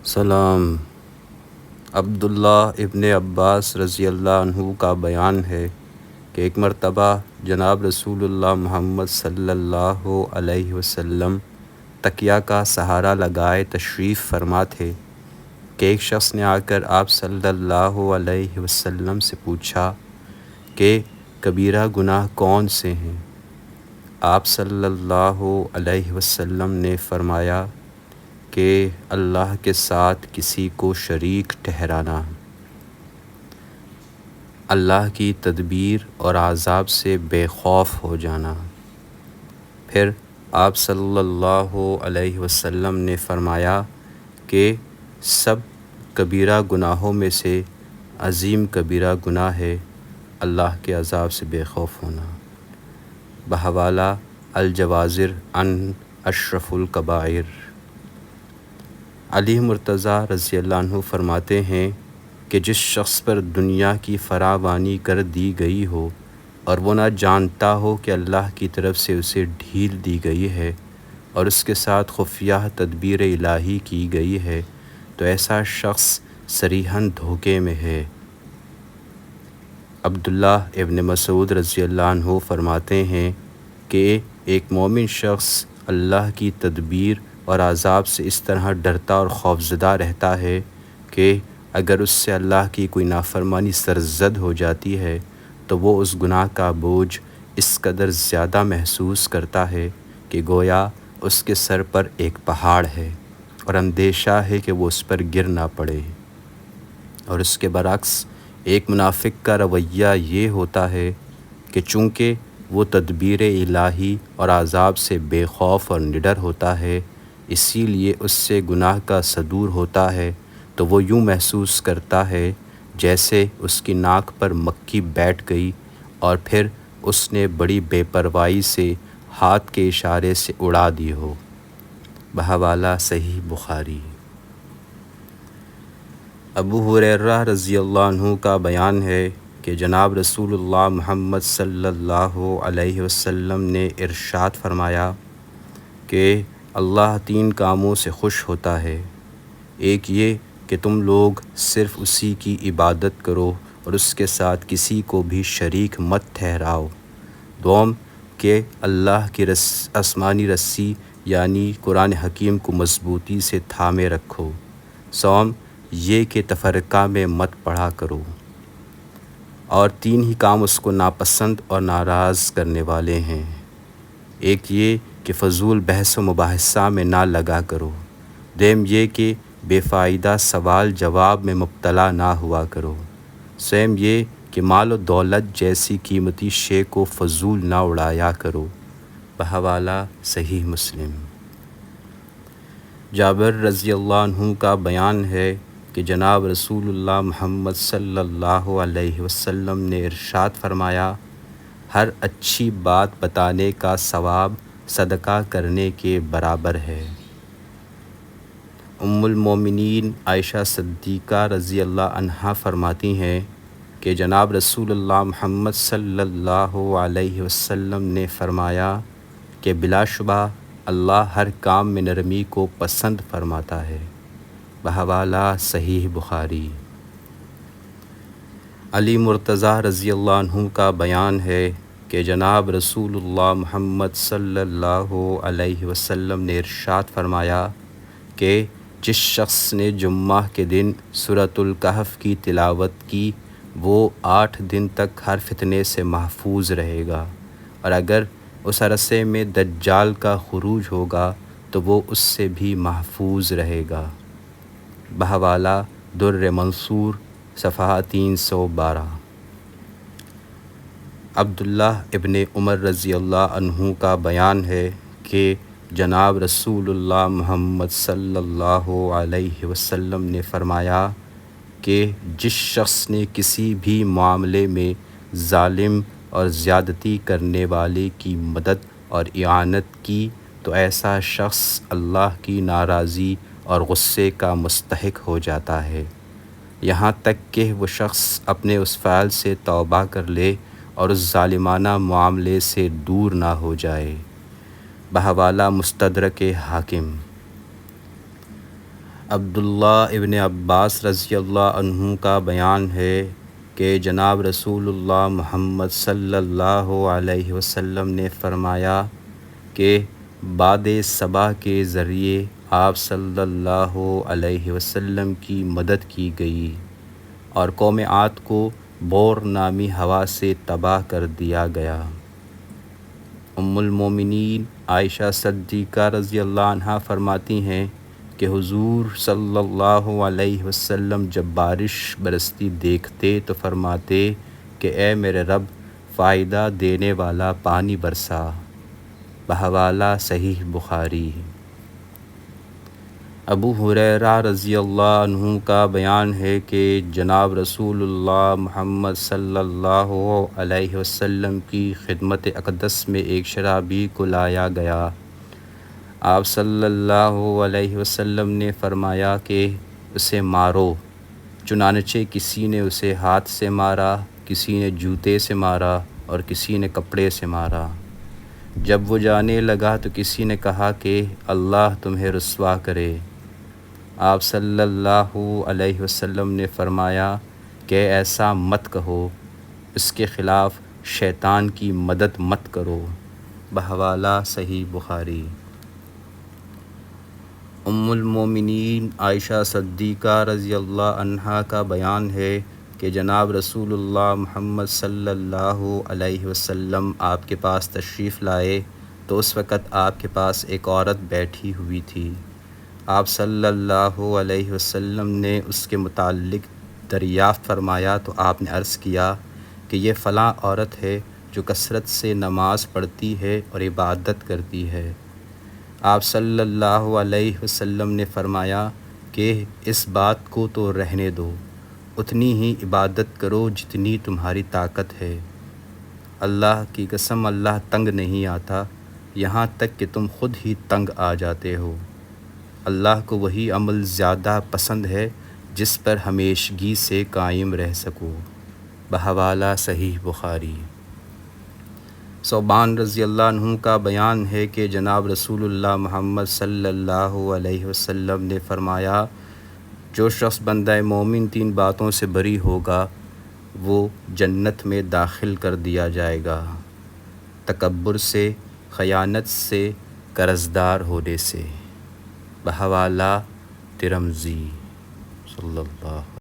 سلام۔ عبداللہ ابن عباس رضی اللہ عنہ کا بیان ہے کہ ایک مرتبہ جناب رسول اللہ محمد صلی اللہ علیہ وسلم تکیہ کا سہارا لگائے تشریف فرما تھے کہ ایک شخص نے آ کر آپ صلی اللہ علیہ وسلم سے پوچھا کہ کبیرہ گناہ کون سے ہیں؟ آپ صلی اللہ علیہ وسلم نے فرمایا کہ اللہ کے ساتھ کسی کو شریک ٹھہرانا، اللہ کی تدبیر اور عذاب سے بے خوف ہو جانا۔ پھر آپ صلی اللہ علیہ وسلم نے فرمایا کہ سب کبیرہ گناہوں میں سے عظیم کبیرہ گناہ ہے اللہ کے عذاب سے بے خوف ہونا۔ بحوالہ الجواظر عن اشرف الکبائر۔ علی مرتضیٰ رضی اللہ عنہ فرماتے ہیں کہ جس شخص پر دنیا کی فراوانی کر دی گئی ہو اور وہ نہ جانتا ہو کہ اللہ کی طرف سے اسے ڈھیل دی گئی ہے اور اس کے ساتھ خفیہ تدبیر الہی کی گئی ہے تو ایسا شخص صریحاً دھوکے میں ہے۔ عبداللہ ابن مسعود رضی اللہ عنہ فرماتے ہیں کہ ایک مومن شخص اللہ کی تدبیر اور عذاب سے اس طرح ڈرتا اور خوفزدہ رہتا ہے کہ اگر اس سے اللہ کی کوئی نافرمانی سرزد ہو جاتی ہے تو وہ اس گناہ کا بوجھ اس قدر زیادہ محسوس کرتا ہے کہ گویا اس کے سر پر ایک پہاڑ ہے اور اندیشہ ہے کہ وہ اس پر گر نہ پڑے۔ اور اس کے برعکس ایک منافق کا رویہ یہ ہوتا ہے کہ چونکہ وہ تدبیر الہی اور عذاب سے بے خوف اور نڈر ہوتا ہے، اسی لیے اس سے گناہ کا صدور ہوتا ہے تو وہ یوں محسوس کرتا ہے جیسے اس کی ناک پر مکھی بیٹھ گئی اور پھر اس نے بڑی بے پرواہی سے ہاتھ کے اشارے سے اڑا دی ہو۔ بحوالہ صحیح بخاری۔ ابو ہریرہ رضی اللہ عنہ کا بیان ہے کہ جناب رسول اللہ محمد صلی اللہ علیہ وسلم نے ارشاد فرمایا کہ اللہ 3 کاموں سے خوش ہوتا ہے۔ ایک یہ کہ تم لوگ صرف اسی کی عبادت کرو اور اس کے ساتھ کسی کو بھی شریک مت ٹھہراؤ۔ دوم کہ اللہ کی آسمانی رسی یعنی قرآن حکیم کو مضبوطی سے تھامے رکھو۔ سوم یہ کہ تفرقہ میں مت پڑھا کرو۔ اور 3 ہی کام اس کو ناپسند اور ناراض کرنے والے ہیں۔ ایک یہ کہ فضول بحث و مباحثہ میں نہ لگا کرو۔ دوم یہ کہ بے فائدہ سوال جواب میں مبتلا نہ ہوا کرو۔ سوم یہ کہ مال و دولت جیسی قیمتی شے کو فضول نہ اڑایا کرو۔ بحوالہ صحیح مسلم۔ جابر رضی اللہ عنہ کا بیان ہے کہ جناب رسول اللہ محمد صلی اللہ علیہ وسلم نے ارشاد فرمایا، ہر اچھی بات بتانے کا ثواب صدقہ کرنے کے برابر ہے۔ ام المومنین عائشہ صدیقہ رضی اللہ عنہا فرماتی ہیں کہ جناب رسول اللہ محمد صلی اللہ علیہ وسلم نے فرمایا کہ بلا شبہ اللہ ہر کام میں نرمی کو پسند فرماتا ہے۔ بحوالہ صحیح بخاری۔ علی مرتضیٰ رضی اللہ عنہ کا بیان ہے کہ جناب رسول اللہ محمد صلی اللہ علیہ وسلم نے ارشاد فرمایا کہ جس شخص نے جمعہ کے دن سورۃ الکہف کی تلاوت کی وہ 8 دن تک ہر فتنے سے محفوظ رہے گا، اور اگر اس عرصے میں دجال کا خروج ہوگا تو وہ اس سے بھی محفوظ رہے گا۔ بحوالہ در منصور صفحہ 312۔ عبداللہ ابن عمر رضی اللہ عنہ کا بیان ہے کہ جناب رسول اللہ محمد صلی اللہ علیہ وسلم نے فرمایا کہ جس شخص نے کسی بھی معاملے میں ظالم اور زیادتی کرنے والے کی مدد اور اعانت کی تو ایسا شخص اللہ کی ناراضی اور غصے کا مستحق ہو جاتا ہے، یہاں تک کہ وہ شخص اپنے اس فعل سے توبہ کر لے اور اس ظالمانہ معاملے سے دور نہ ہو جائے۔ بحوالہ مستدرک حاکم۔ عبداللہ ابن عباس رضی اللہ عنہ کا بیان ہے کہ جناب رسول اللہ محمد صلی اللہ علیہ وسلم نے فرمایا کہ باد صبا کے ذریعے آپ صلی اللہ علیہ وسلم کی مدد کی گئی اور قوم عاد کو بور نامی ہوا سے تباہ کر دیا گیا۔ ام المومنین عائشہ صدیقہ رضی اللہ عنہا فرماتی ہیں کہ حضور صلی اللہ علیہ وسلم جب بارش برستی دیکھتے تو فرماتے کہ اے میرے رب، فائدہ دینے والا پانی برسا۔ بحوالہ صحیح بخاری۔ ابو ہریرہ رضی اللہ عنہ کا بیان ہے کہ جناب رسول اللہ محمد صلی اللہ علیہ وسلم کی خدمت اقدس میں ایک شرابی کو لایا گیا۔ آپ صلی اللہ علیہ وسلم نے فرمایا کہ اسے مارو، چنانچہ کسی نے اسے ہاتھ سے مارا، کسی نے جوتے سے مارا اور کسی نے کپڑے سے مارا۔ جب وہ جانے لگا تو کسی نے کہا کہ اللہ تمہیں رسوا کرے۔ آپ صلی اللہ علیہ وسلم نے فرمایا کہ ایسا مت کہو، اس کے خلاف شیطان کی مدد مت کرو۔ بحوالہ صحیح بخاری۔ ام المومنین عائشہ صدیقہ رضی اللہ عنہا کا بیان ہے کہ جناب رسول اللہ محمد صلی اللہ علیہ وسلم آپ کے پاس تشریف لائے تو اس وقت آپ کے پاس ایک عورت بیٹھی ہوئی تھی۔ آپ صلی اللہ علیہ وسلم نے اس کے متعلق دریافت فرمایا تو آپ نے عرض کیا کہ یہ فلاں عورت ہے جو کثرت سے نماز پڑھتی ہے اور عبادت کرتی ہے۔ آپ صلی اللہ علیہ وسلم نے فرمایا کہ اس بات کو تو رہنے دو، اتنی ہی عبادت کرو جتنی تمہاری طاقت ہے۔ اللہ کی قسم اللہ تنگ نہیں آتا، یہاں تک کہ تم خود ہی تنگ آ جاتے ہو۔ اللہ کو وہی عمل زیادہ پسند ہے جس پر ہمیشگی سے قائم رہ سکو۔ بحوالہ صحیح بخاری۔ ثوبان رضی اللہ عنہ کا بیان ہے کہ جناب رسول اللہ محمد صلی اللہ علیہ وسلم نے فرمایا، جو شخص بندہ مومن 3 باتوں سے بری ہوگا وہ جنت میں داخل کر دیا جائے گا: تکبر سے، خیانت سے، قرضدار ہونے سے۔ بحوالہ ترمذی۔ صلی اللہ